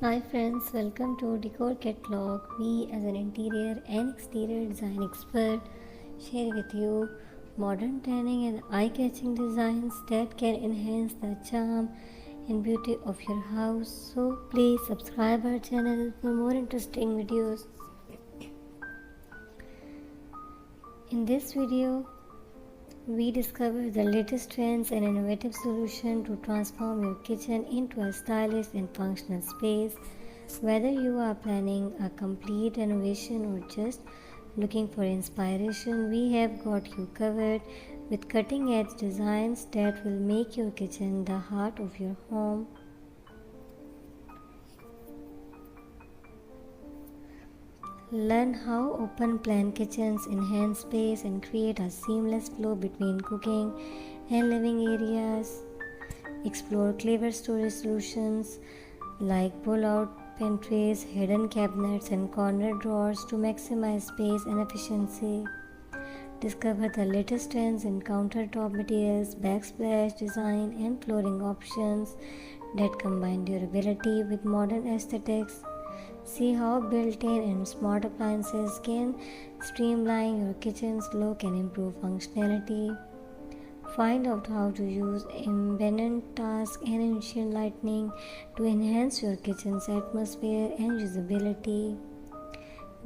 Hi friends, welcome to Decor Catalog. Me as an interior and exterior design expert share with you modern trending and eye-catching designs that can enhance the charm and beauty of your house. So please subscribe our channel for more interesting videos. In this video, we discover the latest trends and innovative solution to transform your kitchen into a stylish and functional space. Whether you are planning a complete renovation or just looking for inspiration, we have got you covered with cutting edge designs that will make your kitchen the heart of your home. Learn how open plan kitchens enhance space and create a seamless flow between cooking and living areas. Explore clever storage solutions like pull-out pantries, hidden cabinets, and corner drawers to maximize space and efficiency. Discover the latest trends in countertop materials, backsplash design, and flooring options that combine durability with modern aesthetics. See how built-in and smart appliances can streamline your kitchen's look and improve functionality. Find out how to use ambient task and ambient lighting to enhance your kitchen's atmosphere and usability.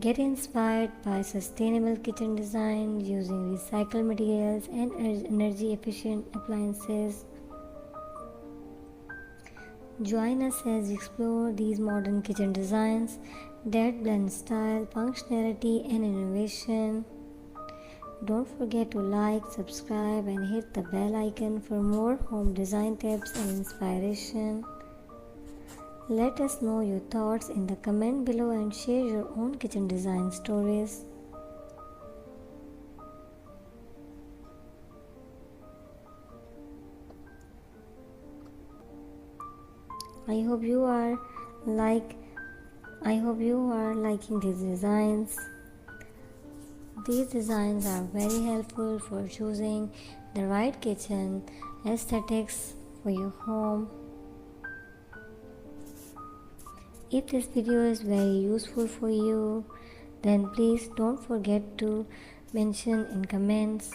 Get inspired by sustainable kitchen design using recycled materials and energy efficient appliances. Join us as we explore these modern kitchen designs that blend style, functionality, and innovation. Don't forget to like, subscribe, and hit the bell icon for more home design tips and inspiration. Let us know your thoughts in the comment below and share your own kitchen design stories. I hope you are like I hope you are liking these designs. These designs are very helpful for choosing the right kitchen aesthetics for your home. If this video is very useful for you, then please don't forget to mention in comments.